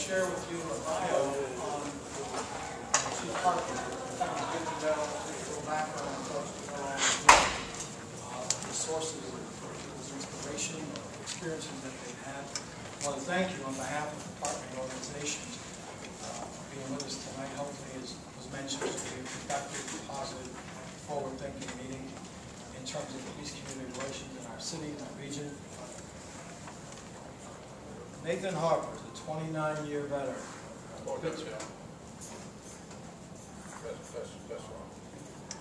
share with you a bio on Chief Parker. Kind of get to know a little background on folks who know the sources of people's inspiration or experiences that they've had. I want to thank you on behalf of the partnering organizations for being with us tonight. Hopefully, as was mentioned, to be a productive, positive, forward-thinking meeting in terms of police-community relations in our city and our region. Nathan Harper is a 29-year veteran. Oh, that's wrong.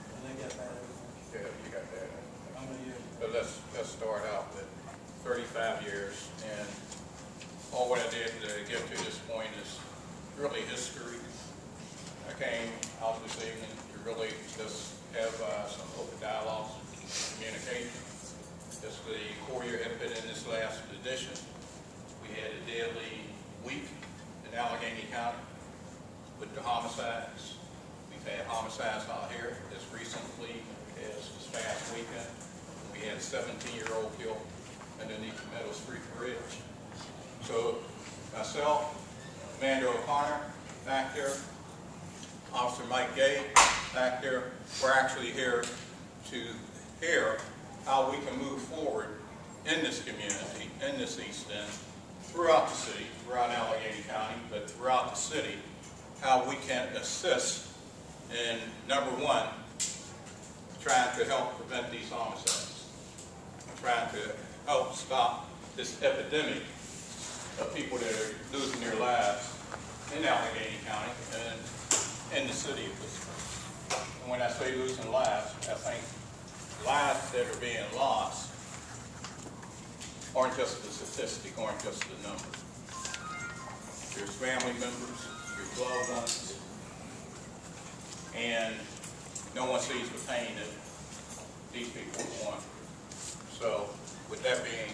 And they get that. Yeah, you got that. How many years? But let's start out with 35 years, and all what I did to get to this point is really history. I came out this evening to really just have some open dialogue, communication. Just the core year had been in this last edition. We had a daily week in Allegheny County with the homicides. We've had homicides out here as recently as this past weekend. We had a 17-year-old killed underneath the Meadow Street Bridge. So myself, Commander O'Connor back there, Officer Mike Gay back there, we're actually here to hear how we can move forward in this community, in this East End, throughout the city, throughout Allegheny County, but throughout the city, how we can assist in, number one, trying to help prevent these homicides, trying to help stop this epidemic of people that are losing their lives in Allegheny County and in the city of Pittsburgh. And when I say losing lives, I think lives that are being lost aren't just the statistic, aren't just the number. There's family members, there's loved ones, and no one sees the pain that these people want. So, with that being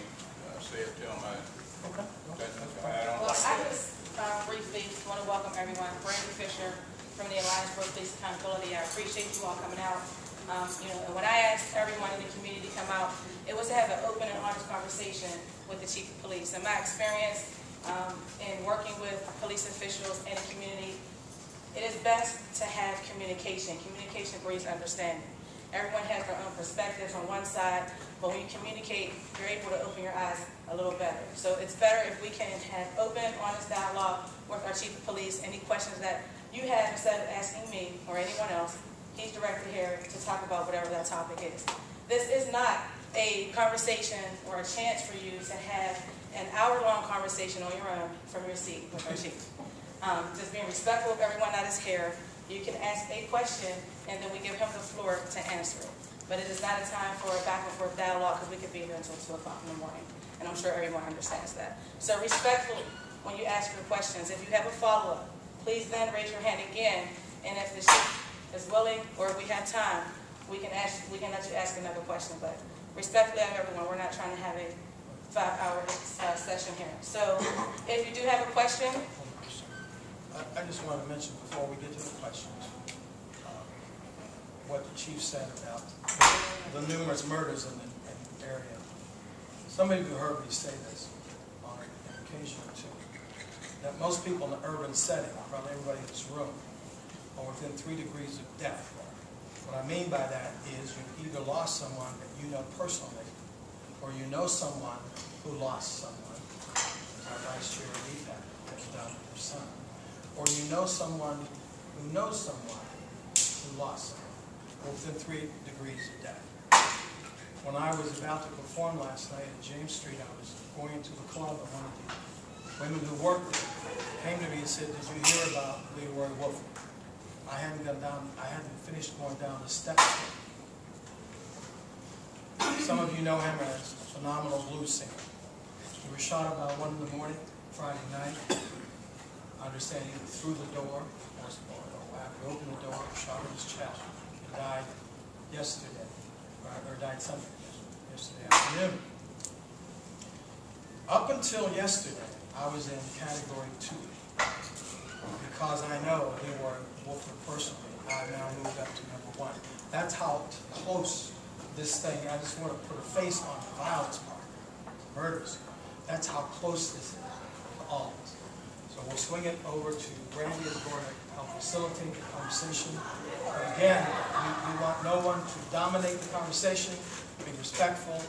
said, tell my, I don't like that. I just briefly want to welcome everyone. Brandon Fisher from the Alliance for Police Accountability. I appreciate you all coming out. And when I asked everyone in the community to come out, it was to have an open and honest conversation with the Chief of Police. And my experience in working with police officials in the community, it is best to have communication. Communication breeds understanding. Everyone has their own perspectives on one side, but when you communicate, you're able to open your eyes a little better. So it's better if we can have open, honest dialogue with our Chief of Police. Any questions that you have, instead of asking me or anyone else, he's directly here to talk about whatever that topic is. This is not a conversation or a chance for you to have an hour-long conversation on your own from your seat with our chief. Just being respectful of everyone that is here. You can ask a question, and then we give him the floor to answer it. But it is not a time for a back-and-forth dialogue, because we could be here until 2 o'clock in the morning. And I'm sure everyone understands that. So respectfully, when you ask your questions, if you have a follow-up, please then raise your hand again. And if the chief is willing, or if we have time, we can let you ask another question. But respectfully of everyone, we're not trying to have a 5-hour session here. So if you do have a question. I just want to mention before we get to the questions, what the chief said about the numerous murders in the area. Some of you heard me say this on an occasion or two, that most people in the urban setting, probably everybody in this room, are within 3 degrees of death. What I mean by that is you've either lost someone that you know personally, or you know someone who lost someone, as our Vice Chair Reed has done with her son, or you know someone who knows someone who lost someone, or within 3 degrees of death. When I was about to perform last night at James Street, I was going into the club, and one of the women who worked there came to me and said, "Did you hear about Leroy Wolford?" I hadn't finished going down the steps. Some of you know him as a phenomenal blues singer. He was shot about 1 in the morning, Friday night. I understand he threw the door, or after he opened the door, shot in his chest. He died yesterday, or died Sunday, yesterday afternoon. Up until yesterday, I was in category 2. Because I know Leroy Wolford personally, I've now moved up to number 1. That's how close this thing, I just want to put a face on the violence part, murders. That's how close this is to all of us. So we'll swing it over to Brandy, who's going to help facilitate the conversation. And again, we want no one to dominate the conversation, be respectful,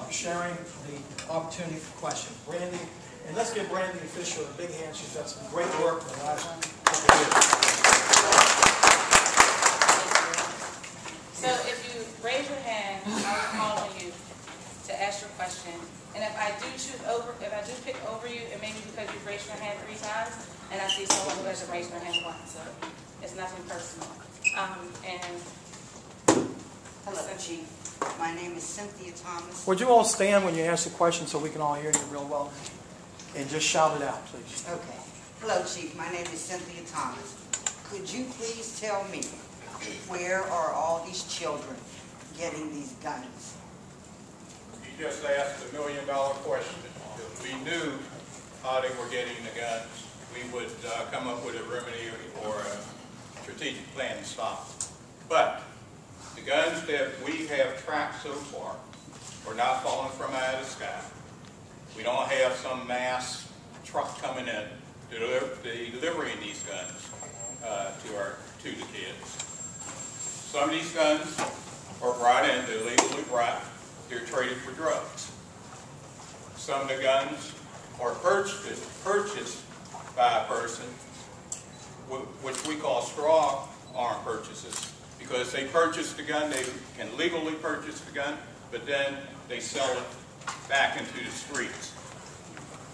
sharing the opportunity for questions. Brandy, and let's give Brandy Fisher a big hand. She's done some great work in the last couple of years. So if you raise your hand, I'll call on you to ask your question. And if I do pick over you, it may be because you've raised your hand 3 times, and I see someone who hasn't raised their hand once. So it's nothing personal. Hello, Chief. My name is Cynthia Thomas. Would you all stand when you ask the question so we can all hear you real well? And just shout it out, please. Okay. Hello, Chief. My name is Cynthia Thomas. Could you please tell me, where are all these children getting these guns? You just asked $1 million question. If we knew how they were getting the guns, we would come up with a remedy or a strategic plan to stop. But the guns that we have tracked so far are not falling from out of the sky. We don't have some mass truck coming in delivering these guns to the kids. Some of these guns are brought in, they're legally brought, they're traded for drugs. Some of the guns are purchased by a person, which we call straw arm purchases, because they purchase the gun, they can legally purchase the gun, but then they sell it back into the streets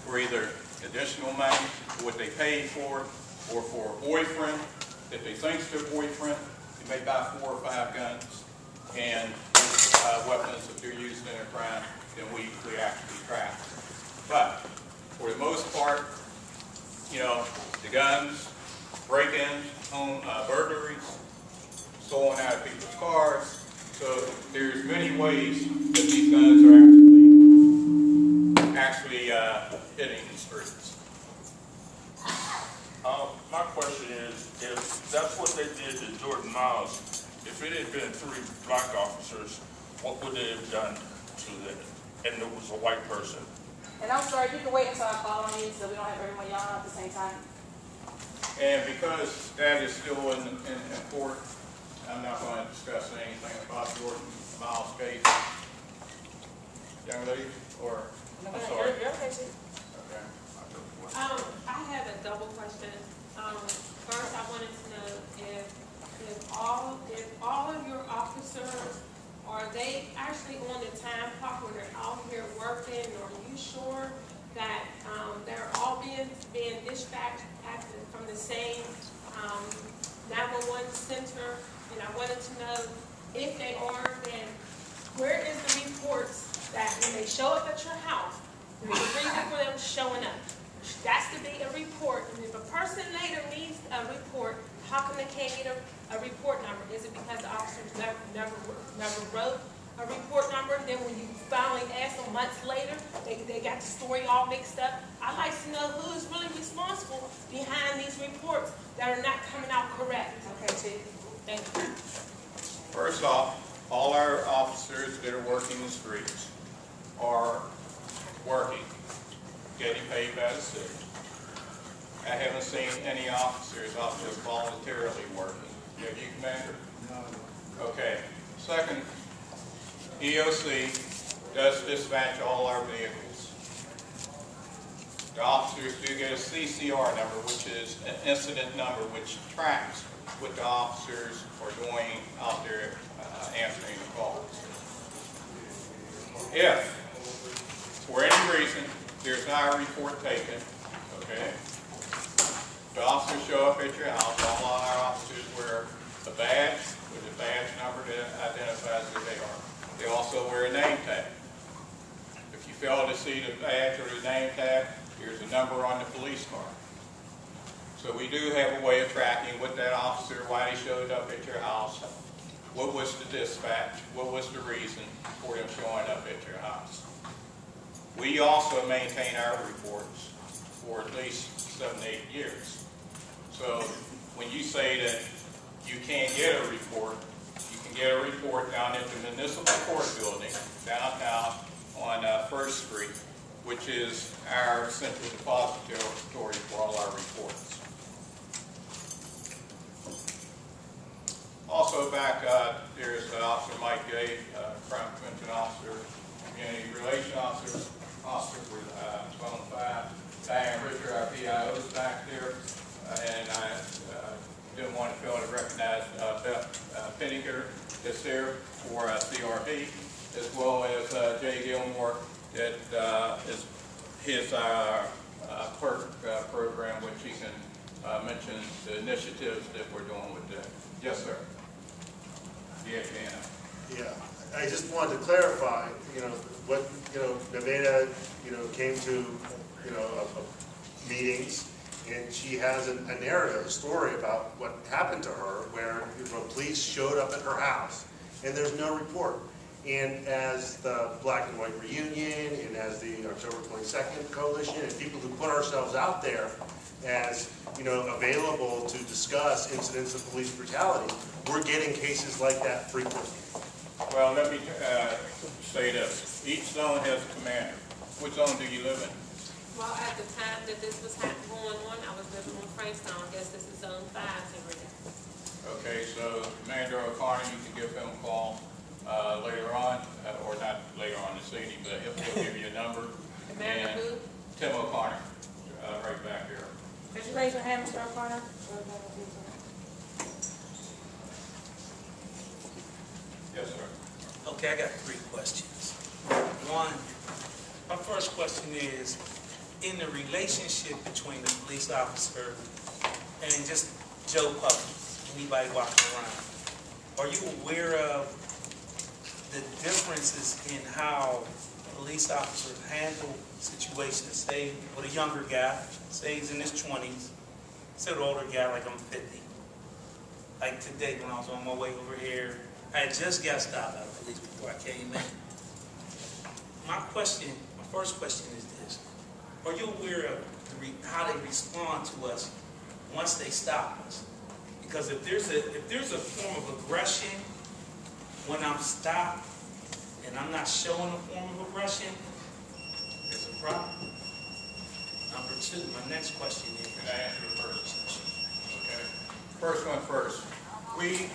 for either additional money, what they paid for, or for a boyfriend that they think's their boyfriend. They may buy 4 or 5 guns and weapons that they're using in a crime, then we actually track. But for the most part, you know, the guns, break-ins, home burglaries, stolen out of people's cars. So there's many ways that these guns are actually hitting the streets. My question is, if that's what they did to Jordan Miles, if it had been 3 black officers, what would they have done to them? And it was a white person. And I'm sorry, you can wait until I call on you so we don't have everyone yelling at the same time. And because that is still in court, I'm not going to discuss anything about Jordan Miles' case. Young lady, or, I'm sorry. You're okay, too. Okay. I have a double question. First, I wanted to know if all of your officers, are they actually on the time clock when they're out here working? Or are you sure that they're all being dispatched from the same 911 center? And I wanted to know if they are, then where is the reports that when they show up at your house, there's a reason for them showing up? That's to be a report. And if a person later needs a report, how come they can't get a report number? Is it because the officers never wrote a report number? Then when you finally ask them months later, they got the story all mixed up. I'd like to know who is really responsible behind these reports that are not coming out correct. Okay, Chief. Thank you. First off, all our officers that are working the streets are working, getting paid by the city. I haven't seen any officers out there voluntarily working. Have you, Commander? No. Okay. Second, EOC does dispatch all our vehicles. The officers do get a CCR number, which is an incident number, which tracks what the officers are doing out there answering the calls. If, for any reason, there's not a report taken, okay, the officers show up at your house, all our officers wear a badge with a badge number that identifies who they are. They also wear a name tag. If you fail to see the badge or the name tag, here's a number on the police car. So we do have a way of tracking what that officer, why they showed up at your house, what was the dispatch, what was the reason for them showing up at your house. We also maintain our reports for at least 7 to 8 years. So when you say that you can't get a report, you can get a report down at the municipal court building downtown on 1st Street. which is our central depository for all our reports. Also back, there's Officer Mike Gay, Crime Prevention Officer, Community Relations Officer with 1205. Diane Richard, our PIO, is back there. And I didn't want to fail to recognize Beth Penninger that's there for CRP, as well as Jay Gilmore, that is his clerk program, which he can mention the initiatives that we're doing with that. Yes, sir. Yeah, Yeah, I just wanted to clarify, what, Nevada, came to, meetings, and she has a narrative, a story about what happened to her, where police showed up at her house, and there's no report. And as the Black and White Reunion, and as the October 22nd Coalition, and people who put ourselves out there as, available to discuss incidents of police brutality, we're getting cases like that frequently. Well, let me say this. Each zone has a commander. Which zone do you live in? Well, at the time that this was going on, I was living on Frankstown. I guess this is zone 5 over there. Okay, so Commander O'Connor, you can give him a call later on, or not later on this evening, but he'll give you a number. Commander And who? Tim O'Connor, right back here. Could you raise your hand, Mr. O'Connor? Yes, sir. Okay, I got 3 questions. One, my first question is, in the relationship between the police officer and just Joe Public, anybody walking around, are you aware of the differences in how police officers handle situations, say with a younger guy, say he's in his 20s, say with an older guy like I'm 50. Like today when I was on my way over here, I had just got stopped by the police before I came in. My first question is this. Are you aware of how they respond to us once they stop us? Because if there's a form of aggression when I'm stopped and I'm not showing a form of aggression, there's a problem. Number 2, my next question is... Can I answer the first? Okay. First one first. We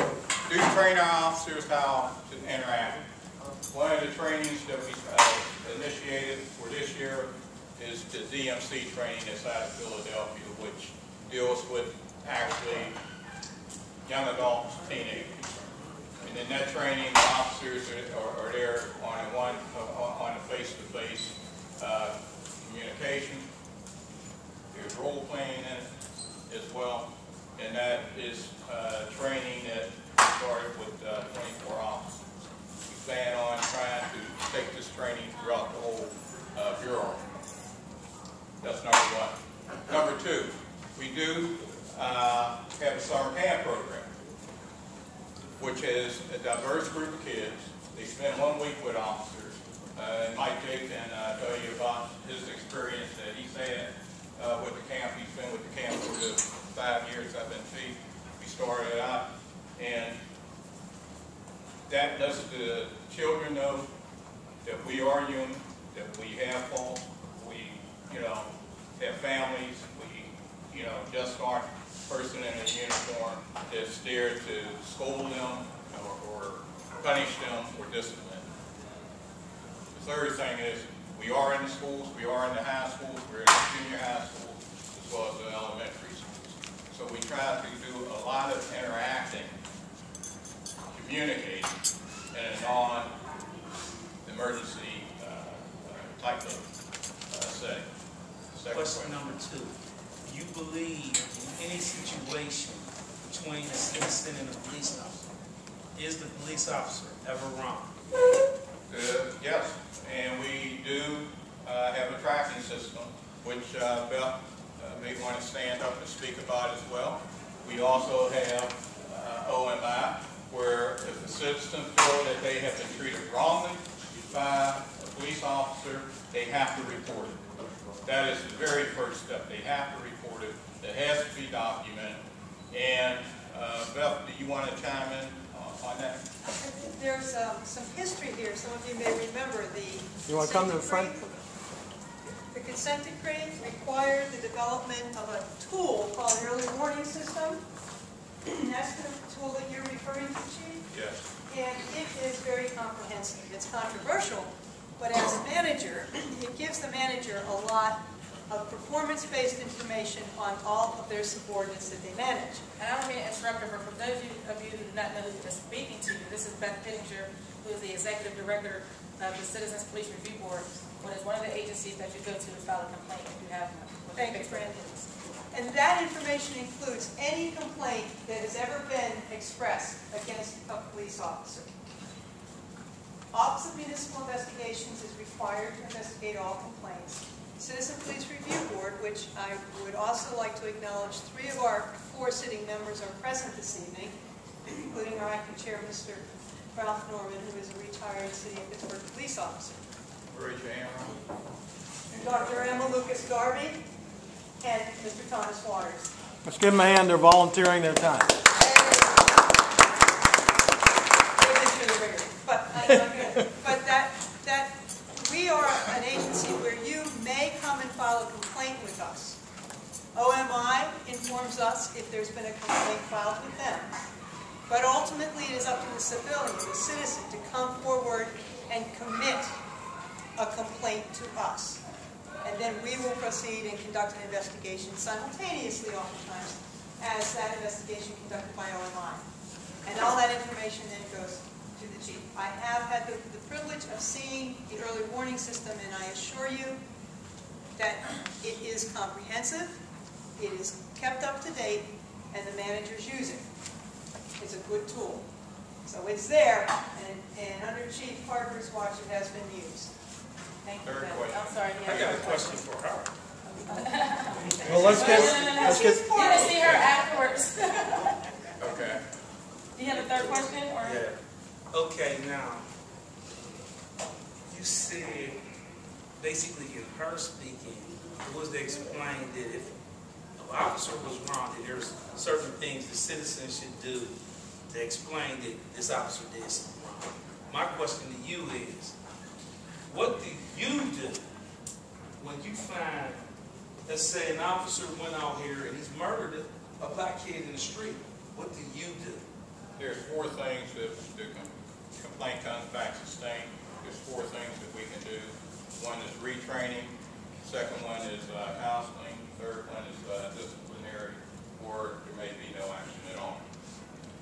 do train our officers how to interact. One of the trainings that we initiated for this year is the DMC training that's out of Philadelphia, which deals with actually young adults, teenagers. And in that training, the officers are there on a face-to-face communication. There's role-playing in it as well. And that is training that started with 24 officers. We plan on trying to take this training throughout the whole bureau. That's number 1. Number 2, we do have a summer camp program, which is a diverse group of kids. They spend 1 week with officers. And Mike Jake can tell you about his experience that he's had with the camp. He's been with the camp for the 5 years I've been chief. We started out, and that lets the children know that we are human, that we have faults, we, have families, we, just aren't a person in a uniform that's there to scold them or punish them or discipline. The third thing is we are in the schools, we are in the high schools, we're in the junior high schools, as well as the elementary schools. So we try to do a lot of interacting, communicating in a non-emergency type of setting. Question number 2. Do you believe in any situation between a citizen and a police officer, is the police officer ever wrong? Yes, and we do have a tracking system, which Beth may want to stand up and speak about as well. We also have OMI, where if a citizen feels that they have been treated wrongly by a police officer, they have to report it. That is the very first step. They have to report it. It has to be documented. And Beth, do you want to chime in on that? There's some history here. Some of you may remember the... You want to come to the front? consent decree required the development of a tool called an early warning system. That's the tool that you're referring to, Chief? Yes. And it is very comprehensive. It's controversial, but as a manager, it gives the manager a lot of performance-based information on all of their subordinates that they manage. And I don't mean to interrupt her, but for those of you who do not know who is speaking to you, this is Beth Pittinger, who is the Executive Director of the Citizens Police Review Board, what is one of the agencies that you go to file a complaint if you have one. Thank you, Brandon. And that information includes any complaint that has ever been expressed against a police officer. Office of Municipal Investigations is required to investigate all complaints. Citizen Police Review Board, which I would also like to acknowledge 3 of our 4 sitting members are present this evening, including our acting chair, Mr. Ralph Norman, who is a retired City of Pittsburgh police officer. Raise your hand. And Dr. Emma Lucas Garvey and Mr. Thomas Waters. Let's give them a hand. They're volunteering their time. But that we are an agency where you may come and file a complaint with us. OMI informs us if there's been a complaint filed with them. But ultimately it is up to the civilian, the citizen, to come forward and commit a complaint to us. And then we will proceed and conduct an investigation simultaneously oftentimes as that investigation conducted by OMI. And all that information then goes to the chief. I have had the privilege of seeing the early warning system, and I assure you that it is comprehensive, it is kept up to date, and the managers use it. It's a good tool. So it's there, and under Chief Parker's watch it has been used. Thank you. Third Beth. question. I'm sorry. I got a question for her. Well, let's get. No. Let's get. You're going to see her afterwards. Okay. Do you have a third question? Or? Yeah. Okay, now, you said, basically in her speaking, it was to explain that if an officer was wrong, that there's certain things the citizens should do to explain that this officer did something wrong. My question to you is, what do you do when you find, let's say an officer went out here and he's murdered a black kid in the street? What do you do? There's 4 things if the complaint comes back sustained. There's 4 things that we can do. One is retraining. Second one is counseling. Third one is disciplinary, or there may be no action at all.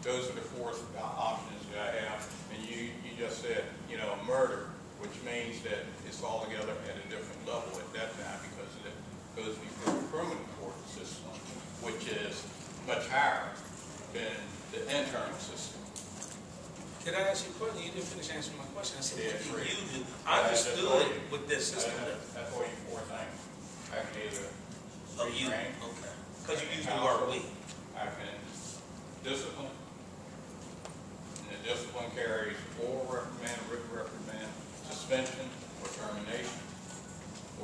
Those are the 4 options that I have. And you just said, murder, which means that it's all together at a different level at that time because it goes before the criminal court system, which is much higher than the internal system. Can I ask you a question? You didn't finish answering my question. I said, Yeah, what do free. you do? I understood what this system does. That's all you 4 things. I can either Oh, you? retrain, Okay. Because you use the word we. I can discipline, and the discipline carries oral reprimand, written reprimand, suspension, or termination,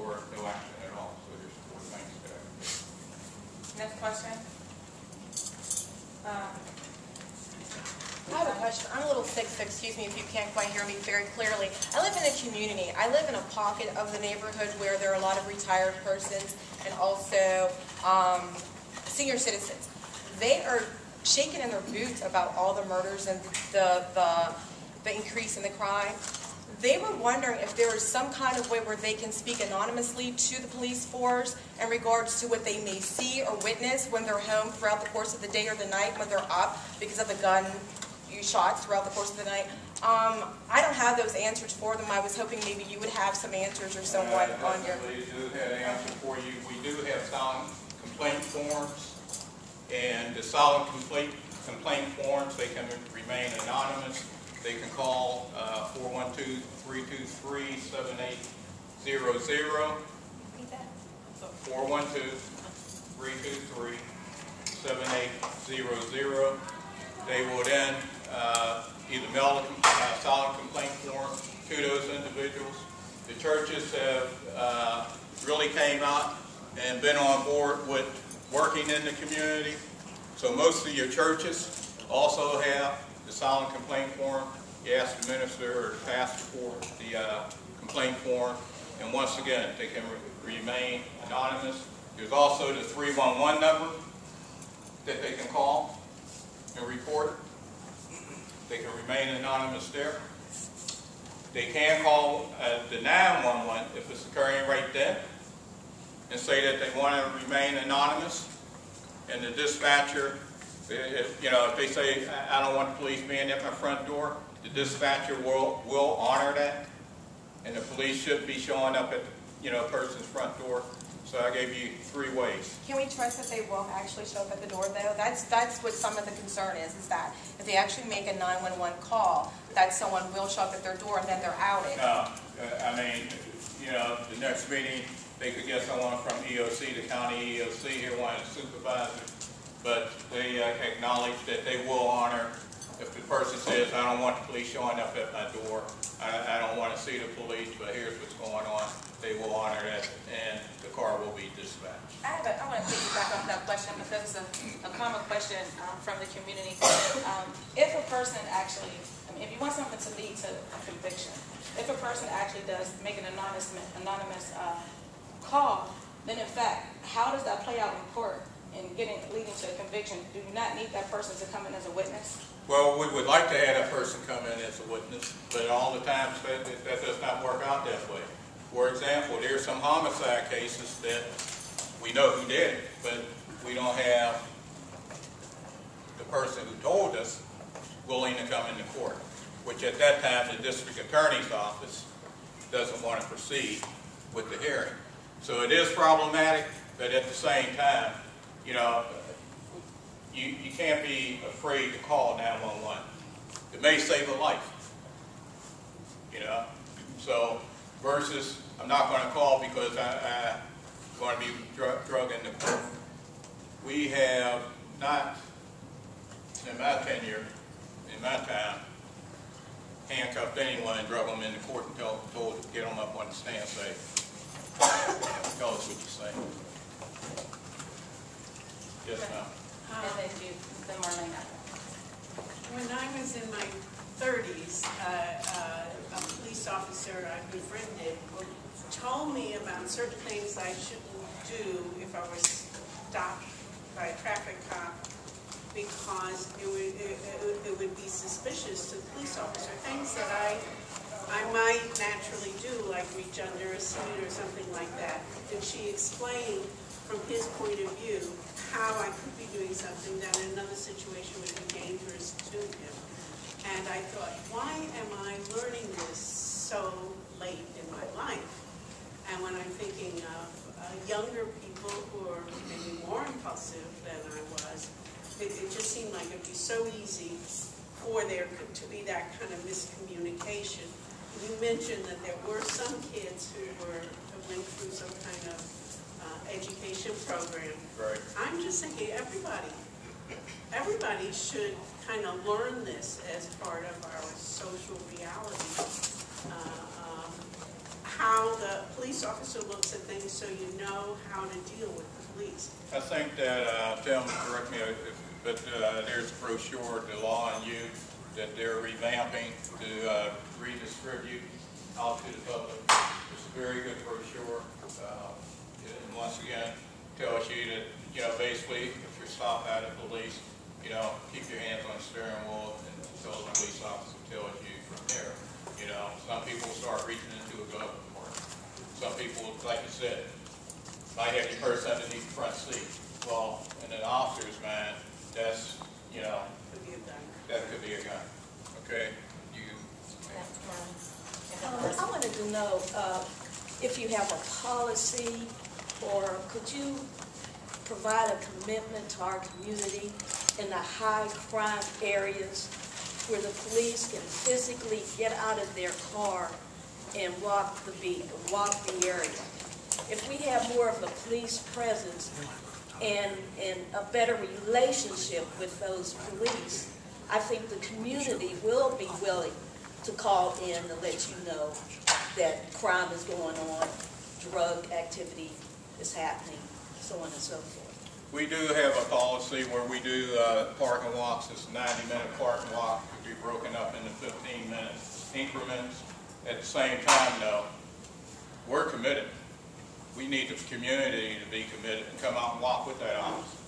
or no action at all. So there's 4 things that I can do. Next question. I have a question. I'm a little sick, so excuse me if you can't quite hear me very clearly. I live in a community. I live in a pocket of the neighborhood where there are a lot of retired persons and also senior citizens. They are shaking in their boots about all the murders and the increase in the crime. They were wondering if there was some kind of way where they can speak anonymously to the police force in regards to what they may see or witness when they're home throughout the course of the day or the night when they're up because of the gun shots throughout the course of the night. I don't have those answers for them. I was hoping maybe you would have some answers or someone on your... I do have an answer for you. We do have silent complaint forms, and the silent complaint forms, they can remain anonymous. They can call 412-323-7800. 412-323-7800. They will then either mail a silent complaint form to those individuals. The churches have really came out and been on board with working in the community. So most of your churches also have the silent complaint form. You ask the minister or the pastor for the complaint form, And once again, they can remain anonymous. There's also the 311 number that they can call and report. They can remain anonymous there. They can call the 911 if it's occurring right then and say that they want to remain anonymous. And the dispatcher, if they say, I don't want the police being at my front door, the dispatcher will honor that. And the police shouldn't be showing up at the person's front door. So I gave you 3 ways. Can we trust that they will actually show up at the door, though? That's what some of the concern is that if they actually make a 911 call, that someone will show up at their door and then they're outed. No, the next meeting, they could get someone from EOC, the county EOC here, one of the supervisors, but they acknowledge that they will honor. If the person says, I don't want the police showing up at my door, I don't want to see the police, but here's what's going on, they will honor that, and the car will be dispatched. I want to piggyback off that question because it's a common question from the community. If a person actually, if you want something to lead to a conviction, if a person actually does make an anonymous call, then in fact, how does that play out in court in leading to a conviction? Do you not need that person to come in as a witness? Well, we would like to have that person come in as a witness, but all the times that does not work out that way. For example, there's some homicide cases that we know who did it, but we don't have the person who told us willing to come into court, which at that time the district attorney's office doesn't want to proceed with the hearing. So it is problematic, but at the same time, you can't be afraid to call 911. It may save a life, So versus, I'm not going to call because I'm going to be drug into court. We have not, in my tenure, in my time, handcuffed anyone and drug them into court and told to get them up on the stand and say, tell us what you say. Yes, ma'am. When I was in my 30s, a police officer I befriended told me about certain things I shouldn't do if I was stopped by a traffic cop because it would be suspicious to the police officer. Things that I might naturally do, like reach under a seat or something like that. And she explained from his point of view how I could be doing something that in another situation would be dangerous to him. And I thought, why am I learning this so late in my life? And when I'm thinking of younger people who are maybe more impulsive than I was, it just seemed like it would be so easy for there to be that kind of miscommunication. You mentioned that there were some kids who went through some kind of education program. Right. I'm just thinking everybody should kind of learn this as part of our social reality. How the police officer looks at things so you know how to deal with the police. I think that, Tim, correct me, but there's a brochure, The Law and You, that they're revamping to redistribute out to the public. It's a very good brochure. And once again, tells you that, basically, if you're stopped by the police, keep your hands on the steering wheel until the police officer tells you from there. Some people start reaching into a glove compartment. Some people, like you said, might have your purse underneath the front seat. Well, in an officer's mind, that's, Could be a gun. that could be a gun. Okay? I wanted to know if you have a policy, or could you provide a commitment to our community in the high crime areas where the police can physically get out of their car and walk the area. If we have more of a police presence and a better relationship with those police, I think the community will be willing to call in to let you know that crime is going on, drug activity is happening, so on and so forth. We do have a policy where we do parking walks. It's a 90-minute parking walk. It could be broken up into 15-minute increments. At the same time, though, we're committed. We need the community to be committed and come out and walk with that officer.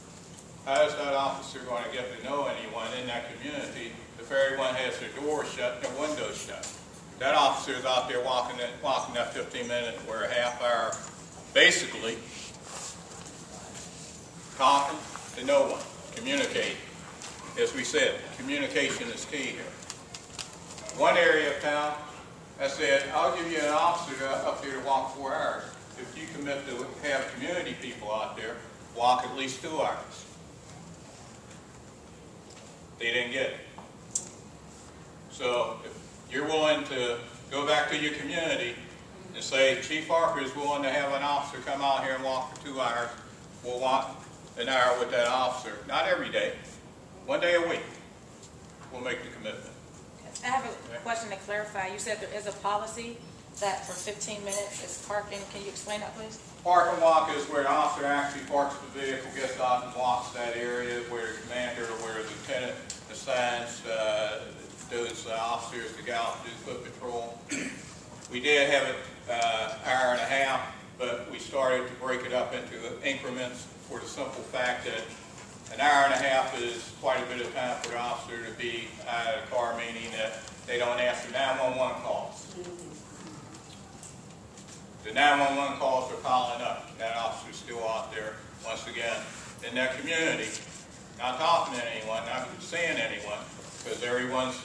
How is that officer going to get to know anyone in that community if everyone has their doors shut and their windows shut? That officer is out there walking that 15 minutes or a half hour, basically talking to no one, communicating. As we said, communication is key here. One area of town, I said, I'll give you an officer up there to walk 4 hours. If you commit to have community people out there walk at least 2 hours. They didn't get it. So if you're willing to go back to your community and say, Chief Harper is willing to have an officer come out here and walk for 2 hours, we'll walk an hour with that officer. Not every day, 1 day a week. We'll make the commitment. I have a question to clarify. You said there is a policy that for 15 minutes is parking. Can you explain that, please? Park and walk is where the officer actually parks the vehicle, gets out and walks that area where the commander or where the lieutenant assigns those officers to go out and do foot patrol. We did have it hour and a half, but we started to break it up into increments for the simple fact that an hour and a half is quite a bit of time for the officer to be at a car, meaning that they don't answer 911 calls. The 911 calls are piling up. That officer's still out there, once again, in that community, not talking to anyone, not seeing anyone, because everyone's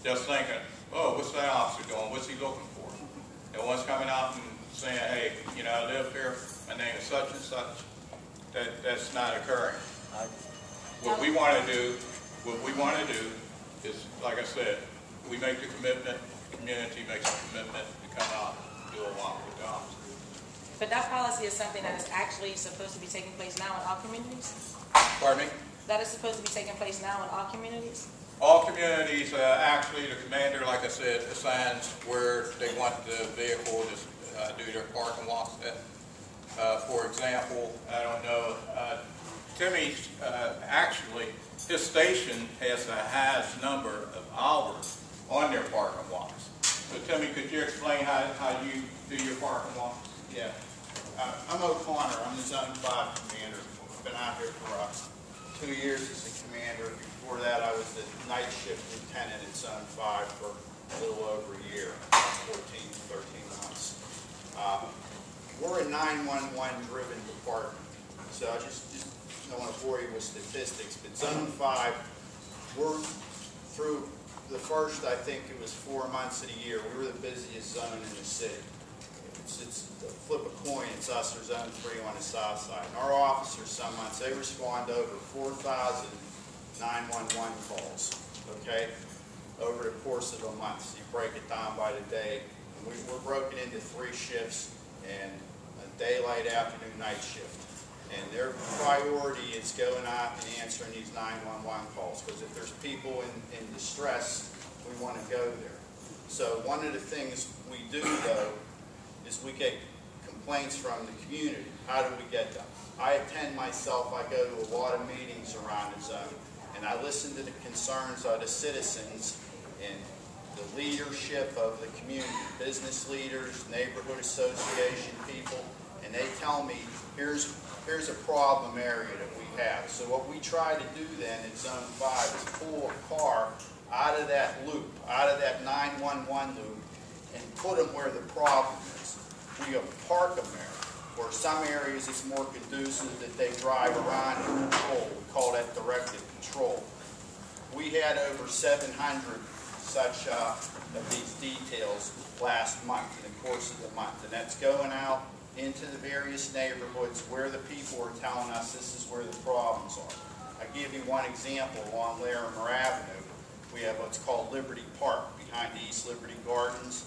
just thinking, oh, what's that officer doing? What's he looking for? No one's coming out and saying, hey, you know, I live here, my name is such and such. That's not occurring. What we want to do is, like I said, we make the commitment, the community makes a commitment to come out and do a walk with the officer. But that policy is something that is actually supposed to be taking place now in all communities? Pardon me? That is supposed to be taking place now in all communities? All communities, actually, the commander, like I said, assigns where they want the vehicle to do their park and walks at. For example, I don't know, Timmy's, actually, his station has the highest number of hours on their park and walks. So Timmy, could you explain how you do your park and walks? Yeah. I'm O'Connor. I'm the Zone 5 commander. I've been out here for 2 years as a commander. Before that, I was the night shift lieutenant at Zone 5 for a little over a year, 13 months. We're a 911-driven department, so I just don't want to bore you with statistics, but Zone 5, we're through the first, I think it was 4 months of the year, we were the busiest zone in the city. It's a flip a coin, it's us or Zone 3 on the south side. And our officers, some months, they respond to over 4,000 911 calls, okay, over the course of a month. So you break it down by the day. And we're broken into 3 shifts and a daylight, afternoon, night shift. And their priority is going out and answering these 911 calls, because if there's people in distress, we want to go there. So one of the things we do, though, is we get complaints from the community. How do we get them? I attend myself, I go to a lot of meetings around the zone, and I listen to the concerns of the citizens and the leadership of the community, business leaders, neighborhood association people, and they tell me, here's a problem area that we have. So what we try to do then in Zone 5 is pull a car out of that loop, out of that 911 loop, and put them where the problem is. We park them there. Or some areas it's more conducive that they drive around and control. We call that directed control. We had over 700 such of these details last month, in the course of the month. And that's going out into the various neighborhoods where the people are telling us this is where the problems are. I'll give you one example. Along Larimer Avenue, we have what's called Liberty Park behind the East Liberty Gardens,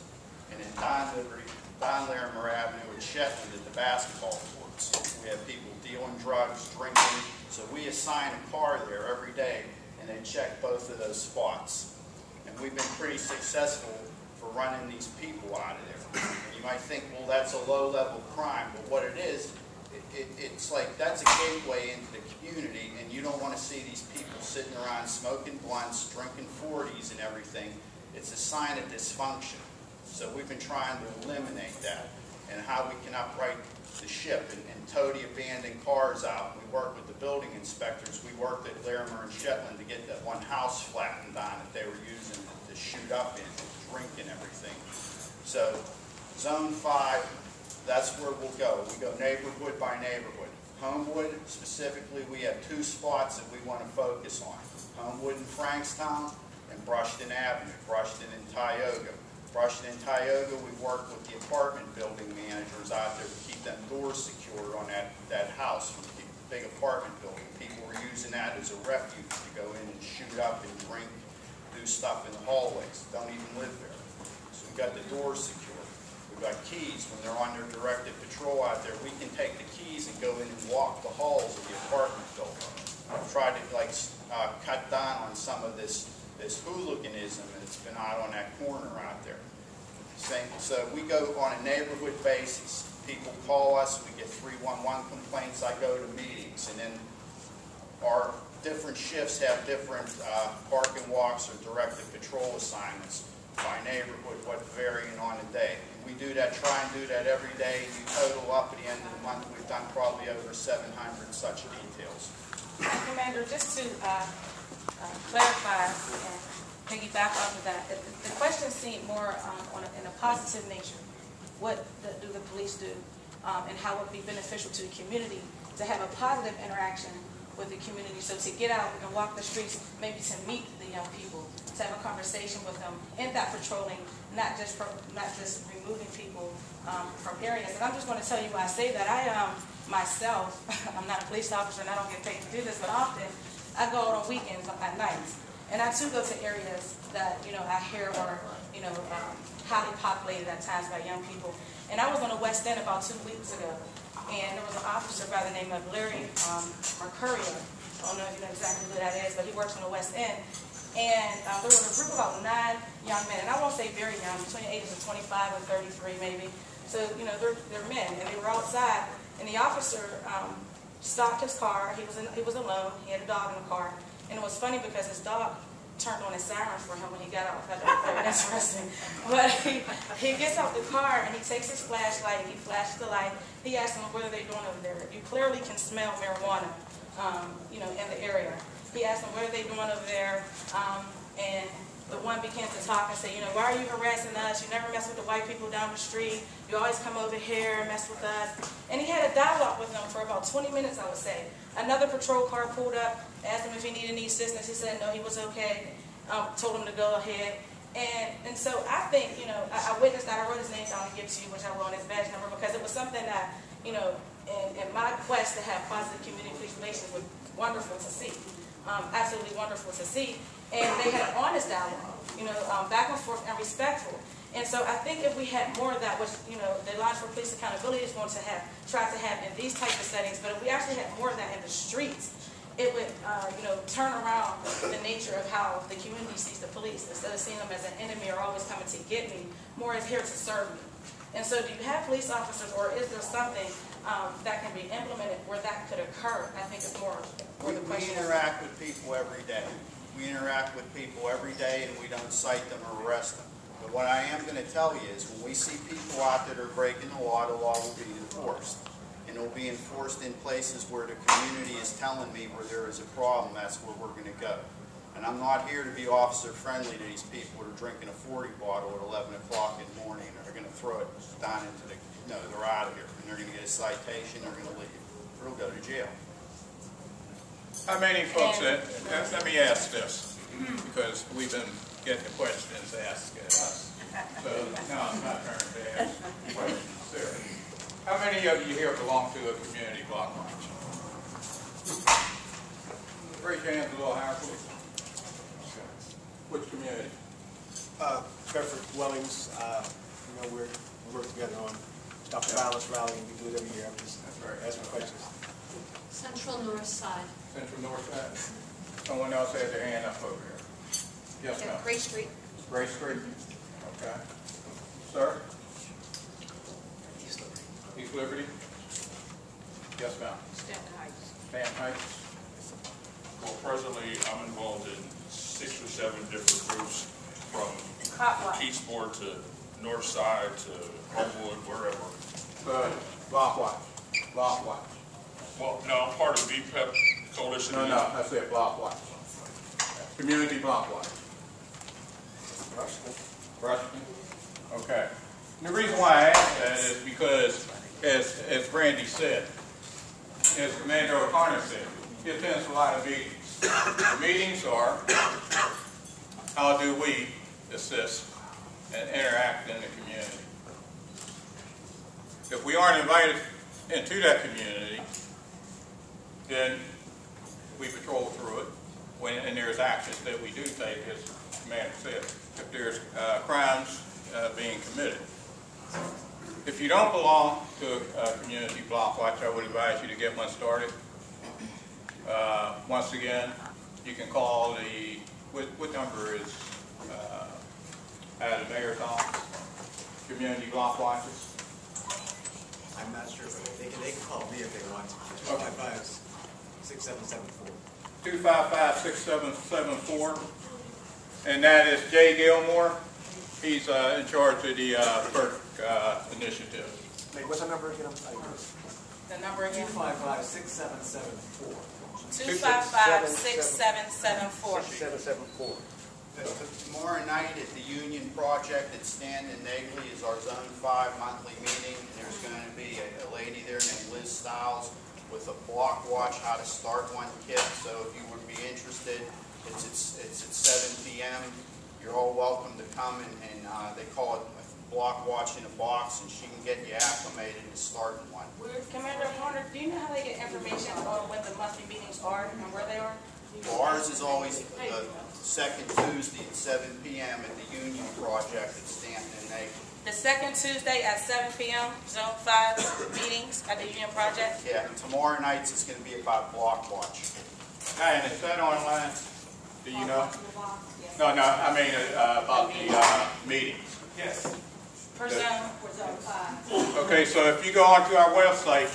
and in Don Larimer Avenue at Shetland at the basketball courts. We have people dealing drugs, drinking, so we assign a car there every day, and they check both of those spots. And we've been pretty successful for running these people out of there. And you might think, well, that's a low-level crime, but what it is, it's like that's a gateway into the community, and you don't want to see these people sitting around smoking blunts, drinking 40s and everything. It's a sign of dysfunction. So we've been trying to eliminate that. and how we can upright the ship and tow the abandoned cars out. We worked with the building inspectors. We worked at Larimer and Shetland to get that one house flattened on that they were using to shoot up in, to drink and everything. So Zone 5, that's where we'll go. We go neighborhood by neighborhood. Homewood, specifically, we have 2 spots that we want to focus on. Homewood and Frankstown and Brushton Avenue, Brushton and Tioga. Brushton and Tioga, we work with the apartment building managers out there to keep them doors secured on that house, from the big apartment building. People were using that as a refuge to go in and shoot up and drink, do stuff in the hallways. Don't even live there. So we've got the doors secured. We've got keys. When they're on their directed patrol out there, we can take the keys and go in and walk the halls of the apartment building. I've tried to cut down on some of this hooliganism that's been out on that corner out there. So we go on a neighborhood basis. People call us, we get 311 complaints, I go to meetings, and then our different shifts have different park and walks or directed patrol assignments by neighborhood, what varying on a day. And we do that, try and do that every day. You total up at the end of the month, we've done probably over 700 such details. Commander, just to clarify and piggyback off of that, the question seemed more in a positive nature. What do the police do, and how would it be beneficial to the community to have a positive interaction with the community? So to get out and walk the streets, maybe to meet the young people, to have a conversation with them, and that patrolling, not just removing people from areas. And I'm just going to tell you why I say that. I myself, I'm not a police officer and I don't get paid to do this, but often I go out on weekends at nights, and I too go to areas that I hear are highly populated at times by young people. And I was on the West End about 2 weeks ago, and there was an officer by the name of Larry Mercurio. I don't know if you know exactly who that is, but he works on the West End. And there was a group of about 9 young men, and I won't say very young, between the ages of 25 and 33 maybe. So, they're men, and they were outside, and the officer stopped his car. He was alone. He had a dog in the car. And it was funny because his dog turned on his siren for him when he got out. I thought that was very interesting. But he gets out the car and he takes his flashlight, he flashes the light. He asks them, what are they doing over there? You clearly can smell marijuana, in the area. He asked them, what are they doing over there? And the one began to talk and say, why are you harassing us? You never mess with the white people down the street. You always come over here and mess with us. And he had a dialogue with them for about 20 minutes, I would say. Another patrol car pulled up, asked him if he needed any assistance. He said no, he was okay. Told him to go ahead. And so I think, I witnessed that. I wrote his name down to give to you, which I will, and his badge number, because it was something that, in my quest to have positive community police relations was wonderful to see. Absolutely wonderful to see. And they had an honest dialogue, back and forth and respectful. And so I think if we had more of that, which, the Alliance for Police Accountability is going to try to have in these types of settings, but if we actually had more of that in the streets, it would, turn around the nature of how the community sees the police. Instead of seeing them as an enemy or always coming to get me, more as here to serve me. And so do you have police officers, or is there something that can be implemented where that could occur? I think it's more where the question is. We interact with people every day. We interact with people every day, and we don't cite them or arrest them. But what I am going to tell you is when we see people out that are breaking the law will be enforced. And it will be enforced in places where the community is telling me where there is a problem, that's where we're going to go. And I'm not here to be officer friendly to these people who are drinking a 40 bottle at 11 o'clock in the morning and are going to throw it down into the, they're out of here. And they're going to get a citation, they're going to leave. Or they'll go to jail. How many folks let me ask this, because we've been getting the questions asked at us. So now it's my turn to ask questions. Sarah, how many of you here belong to a community block watch? Raise your hands a little higher, please. Okay. Which community? Bedford Dwellings. We work together on Stop the Violence Rally, and we do it every year. I'm just asking questions. Central North Side. Central North Side. Someone else had their hand up over here. Yes, ma'am. Gray Street. Gray Street. Okay. Sir? East Liberty. Yes, ma'am. Stanton Heights. Stanton Heights. Well, presently, I'm involved in 6 or 7 different groups, from Keithsport to north side to Homewood, wherever. Block watch, block watch. Well, no, I'm part of VPEP coalition. No, I said block watch. Community block watch. Rushton. Okay. And the reason why I ask that is because, as Brandy said, as Commander O'Connor said, he attends a lot of meetings. The meetings are, how do we assist and interact in the community? If we aren't invited into that community, then we patrol through it, and there's actions that we do take, as the Commander said, if there's crimes being committed. If you don't belong to a community block watch, I would advise you to get one started. Once again, you can call the, what number is at the mayor's office, community block watches? I'm not sure, but they can call me if they want to. 255-6774. 255-6774. And that is Jay Gilmore. He's in charge of the PERC initiative. Wait, what's the number again? I'm sorry. The number again? 255-6774. 255-6774. 6774. Tomorrow night at the Union Project at Stand and Nagley is our Zone 5 monthly meeting. There's going to be a lady there named Liz Stiles with a block watch, how to start one kit. So if you would be interested, it's at 7 p.m. You're all welcome to come, and they call it a block watch in a box, and she can get you acclimated to starting one. Commander O'Connor, do you know how they get information on when the monthly meetings are and where they are? Well, ours is always the second Tuesday at 7 p.m. at the Union Project at Stanton and Nagle. The second Tuesday at 7 p.m., Zone 5 meetings at the Union Project? Yeah, and tomorrow nights it's going to be about block watch. And is that online? Do you know? No, I mean about the meetings. Yes. For Zone 5. Okay, so if you go onto our website,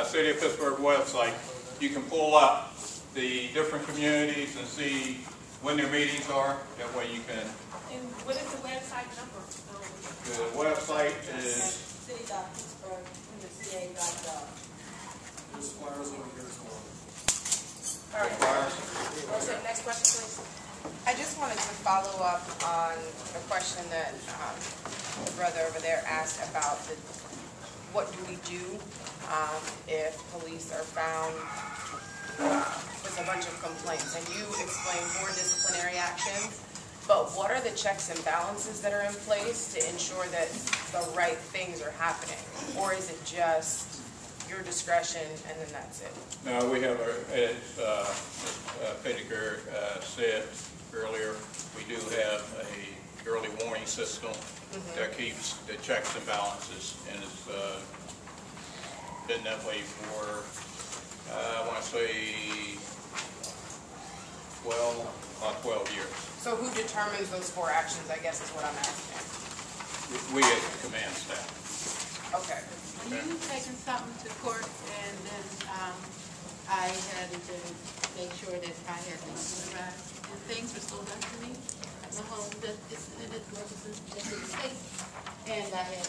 City of Pittsburgh website, you can pull up the different communities and see when their meetings are. That way you can. And what is the website number? The website is. City.Pittsburgh, CA.gov. There's flyers over here as well. All right. Next question, please. I just wanted to follow up on a question that the brother over there asked about what do we do if police are found with a bunch of complaints. And you explained 4 disciplinary actions, but what are the checks and balances that are in place to ensure that the right things are happening? Or is it just your discretion and then that's it? No, we have, as Pettigrew said earlier, we do have a early warning system that keeps the checks and balances, and it's been that way for, I want to say, about 12 years. So who determines those 4 actions, I guess is what I'm asking. We as the command staff. Okay. You taken something to court, and then I had to make sure that I had things notarized, and things were still done to me at my home that it wasn't just a mistake, and I had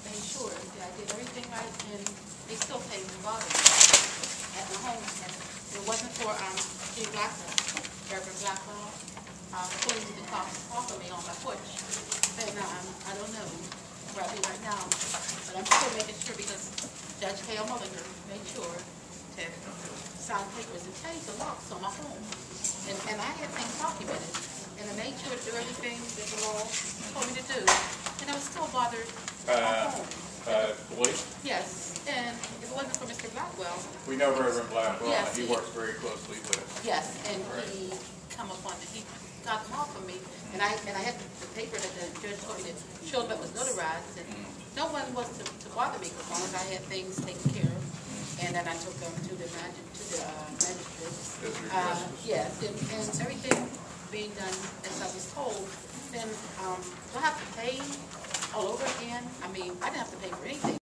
made sure that I did everything right, and they still paid the bottom at my home. And it wasn't for Steve Blackwell, Reverend Blackwell, pulling the cops off of me on my porch, and I don't know where I'll be right now, but I'm still making sure because Judge K.O. Mullinger made sure to sign papers and change the locks on my home. And I had things documented, and I made sure to do everything that the law told me to do, and I was still bothered my home. Police? Yes, and if it wasn't for Mr. Blackwell. We know Reverend Blackwell, Yes, he works very closely with us. Yes, and he come upon it, he got them off of me, and I had the paper that the judge told me that showed that was notarized, and no one was to bother me as long as I had things taken care of, and then I took them to the magistrates. Yes, and everything being done as I was told, then do I have to pay all over again? I mean, I didn't have to pay for anything.